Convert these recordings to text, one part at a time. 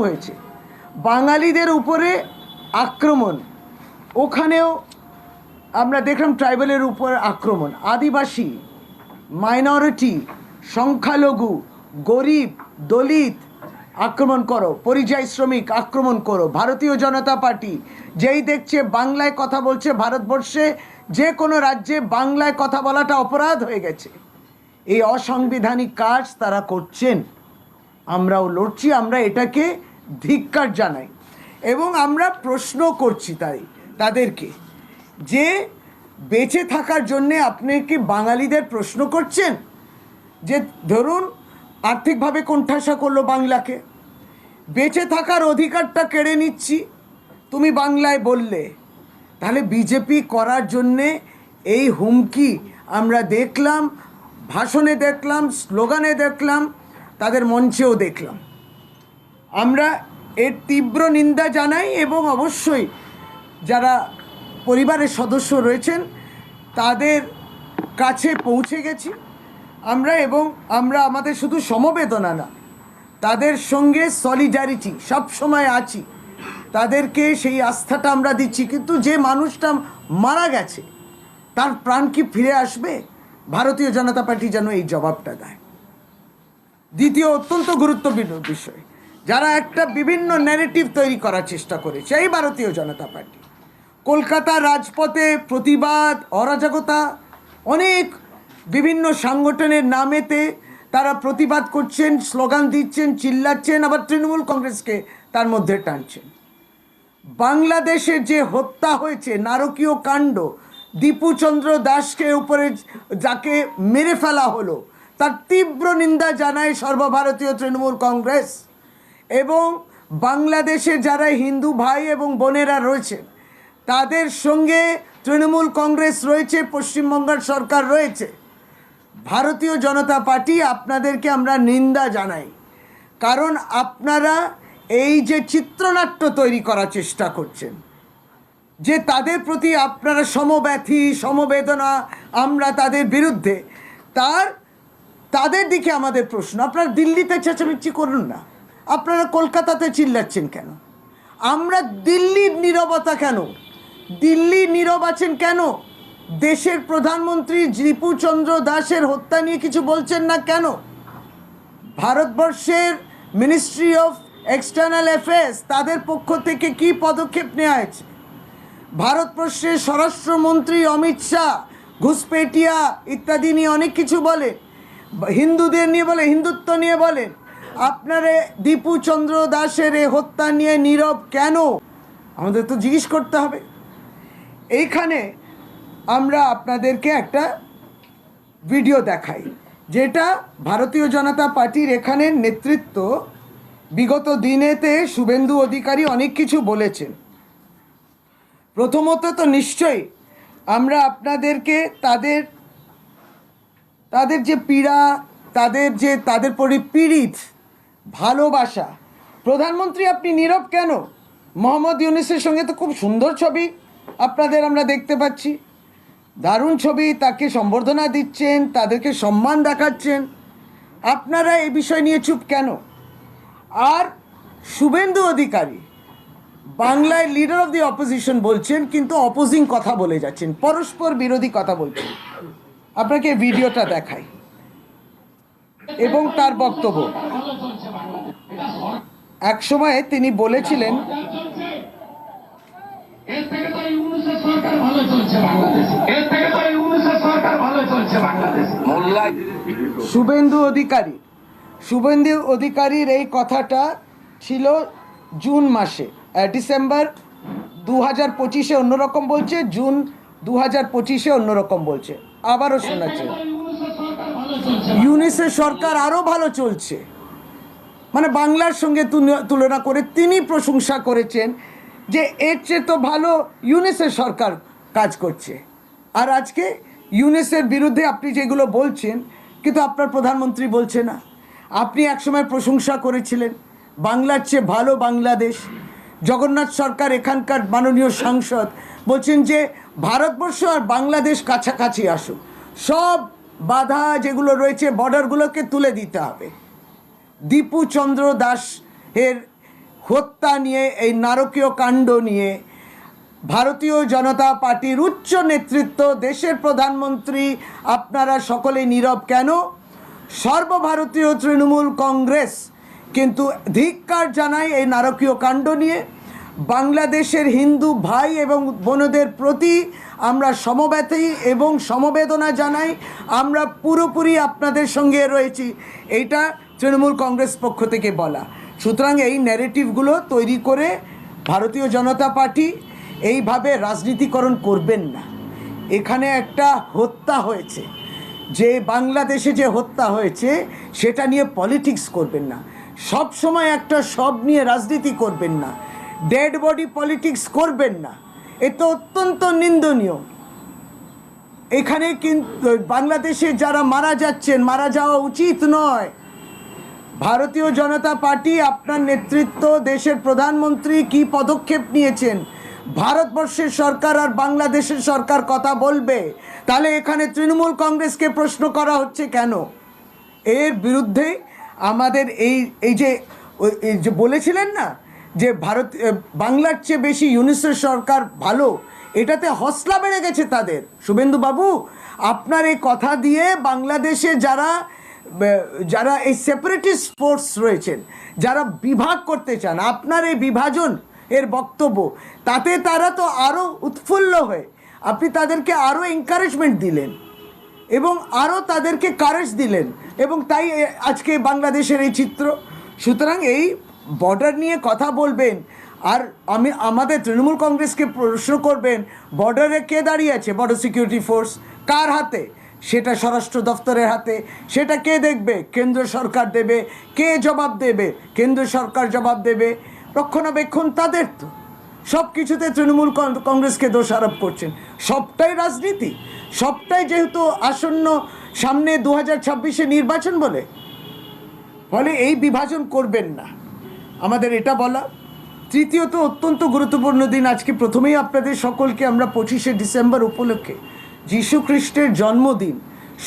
হয়েছে বাঙালিদের উপরে আক্রমণ, ওখানেও আমরা দেখলাম ট্রাইবালের উপর আক্রমণ, আদিবাসী, মাইনরিটি, সংখ্যালঘু, গরিব, দলিত আক্রমণ করো, পরিযায়ী শ্রমিক আক্রমণ করো। ভারতীয় জনতা পার্টি যেই দেখছে বাংলায় কথা বলছে, ভারতবর্ষে যে কোনো রাজ্যে বাংলায় কথা বলাটা অপরাধ হয়ে গেছে, এই অসাংবিধানিক কাজ তারা করছেন। আমরাও লড়ছি, আমরা এটাকে ধিক্কার জানাই এবং আমরা প্রশ্ন করছি তাদেরকে যে বেঁচে থাকার জন্যে আপনি কি বাঙালিদের প্রশ্ন করছেন? যে ধরুন আর্থিকভাবে কোণঠাসা করলো বাংলাকে, বেঁচে থাকার অধিকারটা কেড়ে নিচ্ছি, তুমি বাংলায় বললে, তাহলে বিজেপি করার জন্যে এই হুমকি আমরা দেখলাম, ভাষণে দেখলাম, স্লোগানে দেখলাম, তাদের মঞ্চেও দেখলাম। আমরা এর তীব্র নিন্দা জানাই এবং অবশ্যই যারা পরিবারের সদস্য রয়েছেন তাদের কাছে পৌঁছে গেছি আমরা, এবং আমরা আমাদের শুধু সমবেদনা না, তাদের সঙ্গে সলিডারিটি সবসময় আছি, তাদেরকে সেই আস্থাটা আমরা দিচ্ছি। কিন্তু যে মানুষটা মারা গেছে তার প্রাণ কি ফিরে আসবে? ভারতীয় জনতা পার্টি যেন এই জবাবটা দেয়। দ্বিতীয় অত্যন্ত গুরুত্বপূর্ণ বিষয়, যারা একটা বিভিন্ন ন্যারেটিভ তৈরি করার চেষ্টা করেছে এই ভারতীয় জনতা পার্টি, কলকাতা রাজপথে প্রতিবাদ, অরাজকতা, অনেক বিভিন্ন সংগঠনের নামেতে তারা প্রতিবাদ করছেন, স্লোগান দিচ্ছেন, চিল্লাচ্ছেন, আবার তৃণমূল কংগ্রেসকে তার মধ্যে টানছেন। বাংলাদেশে যে হত্যা হয়েছে, নারকীয় কাণ্ড, দীপু চন্দ্র দাসকে উপরে যাকে মেরে ফেলা হলো, তার তীব্র নিন্দা জানায় সর্বভারতীয় তৃণমূল কংগ্রেস। এবং বাংলাদেশে যারা হিন্দু ভাই এবং বোনেরা রয়েছেন তাদের সঙ্গে তৃণমূল কংগ্রেস রয়েছে, পশ্চিমবঙ্গের সরকার রয়েছে। ভারতীয় জনতা পার্টি আপনাদেরকে আমরা নিন্দা জানাই, কারণ আপনারা এই যে চিত্রনাট্য তৈরি করার চেষ্টা করছেন, যে তাদের প্রতি আপনারা সমব্যথী, সমবেদনা, আমরা তাদের বিরুদ্ধে, তাদের দিকে আমাদের প্রশ্ন। আপনারা দিল্লিতে চেঁচামেচি করুন না, আপনারা কলকাতাতে চিল্লাচ্ছেন কেন? আমরা দিল্লির নীরবতা কেন? দিল্লি নীরব আছেন কেন? দেশের প্রধানমন্ত্রী দীপু চন্দ্র দাসের হত্যা নিয়ে কিছু বলছেন না কেন? ভারতবর্ষের মিনিস্ট্রি অফ এক্সটার্নাল অ্যাফেয়ার্স তাদের পক্ষ থেকে কি পদক্ষেপ নেওয়া হয়েছে? ভারতবর্ষের স্বরাষ্ট্রমন্ত্রী অমিত শাহ ঘুষপেটিয়া ইত্যাদি নিয়ে অনেক কিছু বলে, হিন্দুদের নিয়ে বলে, হিন্দুত্ব নিয়ে বলেন। আপনারা দীপু চন্দ্র দাসের এই হত্যা নিয়ে নীরব কেন? আমাদের তো জিজ্ঞেস করতে হবে। এইখানে আমরা আপনাদেরকে একটা ভিডিও দেখাই, যেটা ভারতীয় জনতা পার্টির এখানের নেতৃত্ব বিগত দিনেতে শুভেন্দু অধিকারী অনেক কিছু বলেছেন। প্রথমত তো নিশ্চয়ই আমরা আপনাদেরকে তাদের যে পীড়া, তাদের পরিপীড়িত ভালোবাসা, প্রধানমন্ত্রী আপনি নীরব কেন? মোহাম্মদ ইউনূসের সঙ্গে তো খুব সুন্দর ছবি আপনাদের আমরা দেখতে পাচ্ছি, দারুণ ছবি, তাকে সম্বর্ধনা দিচ্ছেন, তাদেরকে সম্মান দেখাচ্ছেন, আপনারা এই বিষয় নিয়ে চুপ কেন? আর শুভেন্দু অধিকারী বাংলায় লিডার অফ দি অপোজিশন বলছেন, কিন্তু অপোজিং কথা বলে যাচ্ছেন, পরস্পর বিরোধী কথা বলছেন। আপনাকে ভিডিওটা দেখাই এবং তার বক্তব্য। এক সময় তিনি বলেছিলেন, শুভেন্দু অধিকারীর এই কথাটা ছিল জুন মাসে, ডিসেম্বর 2025-এ অন্যরকম বলছে, জুন 2025-এ অন্যরকম বলছে। আবারও শোনাচ্ছে, ইউনূসের সরকার আরও ভালো চলছে, মানে বাংলার সঙ্গে তুলনা করে তিনি প্রশংসা করেছেন যে এর চেয়ে তো ভালো ইউনূসের সরকার কাজ করছে। আর আজকে ইউনূসের বিরুদ্ধে আপনি যেগুলো বলছেন, কিন্তু আপনার প্রধানমন্ত্রী বলছে না। আপনি একসময় প্রশংসা করেছিলেন বাংলার চেয়ে ভালো বাংলাদেশ। জগন্নাথ সরকার এখানকার মাননীয় সাংসদ বলছেন যে ভারতবর্ষ আর বাংলাদেশ কাছাকাছি আসুক, সব বাধা যেগুলো রয়েছে বর্ডারগুলোকে তুলে দিতে হবে। দীপু চন্দ্র দাস এর হত্যা নিয়ে, এই নারকীয় কাণ্ড নিয়ে ভারতীয় জনতা পার্টির উচ্চ নেতৃত্ব, দেশের প্রধানমন্ত্রী, আপনারা সকলে নীরব কেন? সর্বভারতীয় তৃণমূল কংগ্রেস কিন্তু ধিক্কার জানায় এই নারকীয় কাণ্ড নিয়ে। বাংলাদেশের হিন্দু ভাই এবং বোনদের প্রতি আমরা সমব্যথী এবং সমবেদনা জানাই। আমরা পুরোপুরি আপনাদের সঙ্গে রয়েছি, এইটা তৃণমূল কংগ্রেস পক্ষ থেকে বলা। সুতরাং এই ন্যারেটিভগুলো তৈরি করে ভারতীয় জনতা পার্টি এইভাবে রাজনীতিকরণ করবেন না। এখানে একটা হত্যা হয়েছে, যে বাংলাদেশে যে হত্যা হয়েছে সেটা নিয়ে পলিটিক্স করবেন না। সব সময় একটা সব নিয়ে রাজনীতি করবেন না, ডেড বডি পলিটিক্স করবেন না, এ তো অত্যন্ত নিন্দনীয়। এখানে কিন্তু বাংলাদেশে যারা মারা যাচ্ছেন, মারা যাওয়া উচিত নয়। ভারতীয় জনতা পার্টি, আপনার নেতৃত্ব, দেশের প্রধানমন্ত্রী কি পদক্ষেপ নিয়েছেন? ভারতবর্ষের সরকার আর বাংলাদেশের সরকার কথা বলবে, তাহলে এখানে তৃণমূল কংগ্রেসকে প্রশ্ন করা হচ্ছে কেন? এর বিরুদ্ধে আমাদের এই যে বলেছিলেন না যে বাংলার চেয়ে বেশি ইউনিসেফ সরকার ভালো, এটাতে হসলা বেড়ে গেছে তাদের। শুভেন্দুবাবু, আপনার এই কথা দিয়ে বাংলাদেশে যারা এই সেপারেটিস্ট ফোর্স রয়েছেন, যারা বিভাগ করতে চান, আপনার এই বিভাজন এর বক্তব্য, তাতে তারা তো আরও উৎফুল্ল হয়ে আপনি তাদেরকে আরও এনকারেজমেন্ট দিলেন এবং আরও তাদেরকে কারেজ দিলেন, এবং তাই আজকে বাংলাদেশের এই চিত্র। সুতরাং এই বর্ডার নিয়ে কথা বলবেন, আর আমাদের তৃণমূল কংগ্রেসকে প্রশ্ন করবেন, বর্ডারে কে দাঁড়িয়ে আছে? বর্ডার সিকিউরিটি ফোর্স কার হাতে? সেটা স্বরাষ্ট্র দফতরের হাতে। সেটা কে দেখবে? কেন্দ্র সরকার দেবে। কে জবাব দেবে? কেন্দ্র সরকার জবাব দেবে। রক্ষণাবেক্ষণ তাদের। তো সব কিছুতে তৃণমূল কংগ্রেসকে দোষারোপ করছেন। সবটাই রাজনীতি, সবটাই যেহেতু আসন্ন সামনে 2026-এ নির্বাচন বলে, ফলে এই বিভাজন করবেন না, আমাদের এটা বলা। তৃতীয়ত, অত্যন্ত গুরুত্বপূর্ণ দিন আজকে। প্রথমেই আপনাদের সকলকে আমরা 25শে ডিসেম্বর উপলক্ষে যীশু খ্রিস্টের জন্মদিন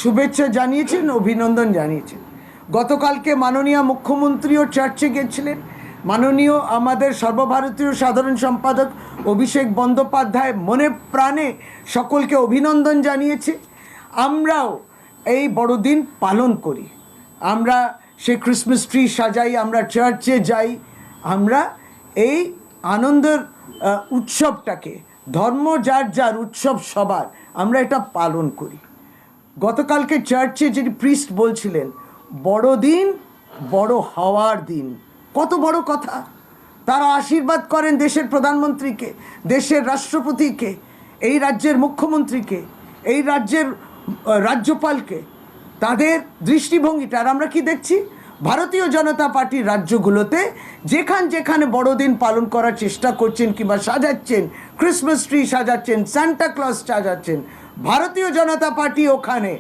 শুভেচ্ছা জানিয়েছেন, অভিনন্দন জানিয়েছেন। গতকালকে মাননীয় মুখ্যমন্ত্রীও চার্চে গেছিলেন। মাননীয় আমাদের সর্বভারতীয় সাধারণ সম্পাদক অভিষেক বন্দ্যোপাধ্যায় মনে প্রাণে সকলকে অভিনন্দন জানিয়েছে। আমরাও এই বড়দিন পালন করি, আমরা সে ক্রিসমাস ট্রি সাজাই, আমরা চার্চে যাই, আমরা এই আনন্দের উৎসবটাকে, ধর্ম যার যার, উৎসব সবার, আমরা এটা পালন করি। গতকালকে চার্চে যিনি প্রিস্ট বলছিলেন, বড়দিন বড় হওয়ার দিন। কত বড় কথা! তারা আশীর্বাদ করেন দেশের প্রধানমন্ত্রীকে, দেশের রাষ্ট্রপতিকে, এই রাজ্যের মুখ্যমন্ত্রীকে, এই রাজ্যের রাজ্যপালকে। তাদের দৃষ্টিভঙ্গিটা, আর আমরা কি দেখছি? ভারতীয় জনতা পার্টির রাজ্যগুলোতে যেখানে বড়দিন পালন করার চেষ্টা করছেন কিংবা সাজাচ্ছেন, ক্রিসমাস ট্রি সাজাচ্ছেন, সান্টা ক্লজ সাজাচ্ছেন, ভারতীয় জনতা পার্টি ওখানে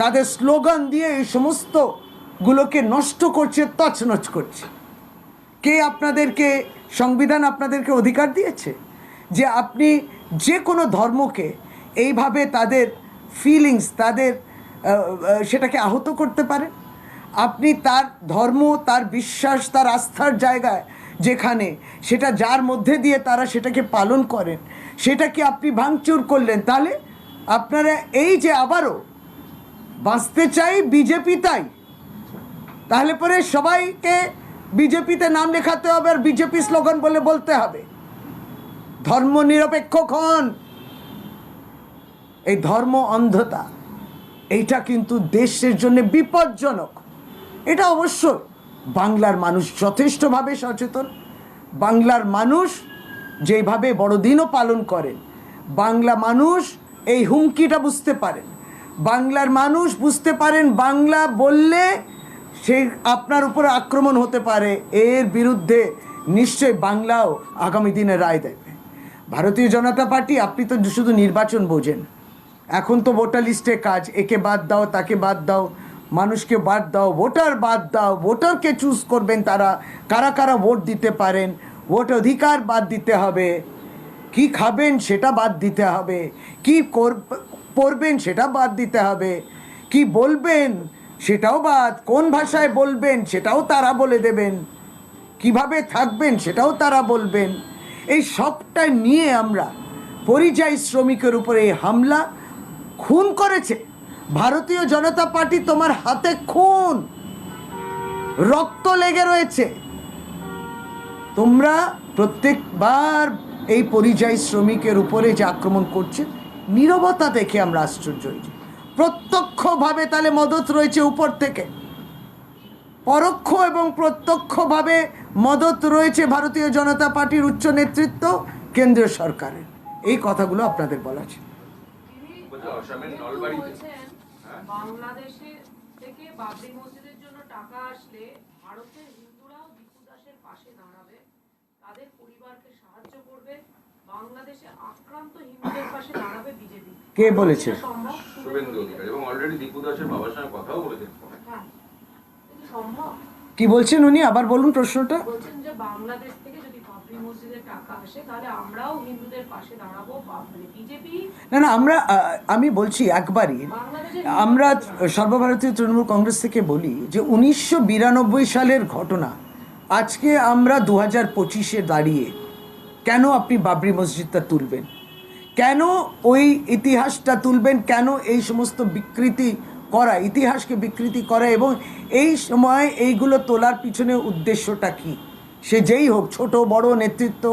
তাদের স্লোগান দিয়ে এই সমস্তগুলোকে নষ্ট করছে, তছনছ করছে। কে আপনাদেরকে, সংবিধান আপনাদেরকে অধিকার দিয়েছে যে আপনি যে কোনো ধর্মকে এইভাবে তাদের ফিলিংস, তাদের সেটাকে আহত করতে পারেন? আপনি তার ধর্ম, তার বিশ্বাস, তার আস্থার জায়গায় যেখানে, সেটা যার মধ্যে দিয়ে তারা সেটাকে পালন করেন, সেটাকে আপনি ভাঙচুর করলেন। তাহলে আপনারা এই যে আবারও বাঁচতে চাই বিজেপি, তাহলে পরে সবাইকে বিজেপিতে নাম লেখাতে হবে আর বিজেপি স্লোগান বলতে হবে। ধর্ম নিরপেক্ষ হন। এই ধর্ম অন্ধতা, এইটা কিন্তু দেশের জন্য বিপজ্জনক। এটা অবশ্য বাংলার মানুষ যথেষ্টভাবে সচেতন। বাংলার মানুষ যেভাবে বড়দিনও পালন করেন, বাংলা মানুষ এই হুমকিটা বুঝতে পারেন। বাংলার মানুষ বুঝতে পারেন বাংলা বললে সেই আপনার উপরে আক্রমণ হতে পারে, এর বিরুদ্ধে নিশ্চয়ই বাংলাও আগামী দিনে রায় দেবে। ভারতীয় জনতা পার্টি, আপনি তো শুধু নির্বাচন বোঝেন, এখন তো ভোটার লিস্টে কাজ, একে বাদ দাও, তাকে বাদ দাও, মানুষকে বাদ দাও, ভোটার বাদ দাও, ভোটারকে চুজ করবেন তারা, কারা কারা ভোট দিতে পারেন, ভোট অধিকার বাদ দিতে হবে, কি খাবেন সেটা বাদ দিতে হবে, কি পড়বেন সেটা বাদ দিতে হবে, কি বলবেন সেটাও বাদ, কোন ভাষায় বলবেন সেটাও তারা বলে দেবেন, কিভাবে থাকবেন সেটাও তারা বলবেন। এই সবটা নিয়ে আমরা পরিযায়ী শ্রমিকের উপরে এই হামলা, খুন করেছে ভারতীয় জনতা পার্টি, তোমার হাতে খুন, রক্ত লেগে রয়েছে। তোমরা প্রত্যেকবার এই পরিযায়ী শ্রমিকের উপরে যে আক্রমণ করছে, নীরবতা দেখে আমরা আশ্চর্য হয়েছি। প্রত্যক্ষভাবে তাহলে মদত রয়েছে উপর থেকে, পরোক্ষ এবং প্রত্যক্ষভাবে মদত রয়েছে ভারতীয় জনতা পার্টির উচ্চ নেতৃত্ব, কেন্দ্রীয় সরকারের। এই কথাগুলো আপনাদের বলা ছিল। বাংলাদেশে থেকে বাবরি মসজিদের জন্য টাকা আসলে ভারতের হিন্দুরাও দীপু দাসের পাশে দাঁড়াবে, তাদের পরিবারকে সাহায্য করবে, বাংলাদেশে আক্রান্ত হিন্দুদের পাশে দাঁড়াবে বিজেপি। কে বলেছে? শুভেন্দু অধিকারী, এবং অলরেডি দীপু দাসের বাবার সঙ্গে কথাও বলেছেন। হ্যাঁ, এটা সম্ভব। কি বলছেন উনি? আবার বলুন প্রশ্নটা। বলছেন যে বাংলাদেশ থেকে যদি বাবরি মসজিদের টাকা আসে তাহলে আমরাও হিন্দুদের পাশে দাঁড়াবো, মানে বিজেপি। না, আমরা আমি বলছি একবারই, আমরা সর্বভারতীয় তৃণমূল কংগ্রেস থেকে বলি যে 1992 সালের ঘটনা আজকে আমরা 2025-এ দাঁড়িয়ে কেন আপনি বাবরি মসজিদটা তুলবেন, কেন ওই ইতিহাসটা তুলবেন, কেন এই সমস্ত বিকৃতি করা, ইতিহাসকে বিকৃতি করা, এবং এই সময় এইগুলো তোলার পিছনে উদ্দেশ্যটা কি? সে যেই হোক, ছোট বড় নেতৃত্ব,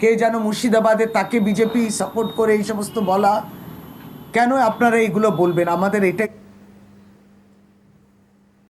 কে যেন মুর্শিদাবাদে তাকে বিজেপি সাপোর্ট করে এই সমস্ত বলা, কেন আপনারা এইগুলো বলবেন? আমাদের এটা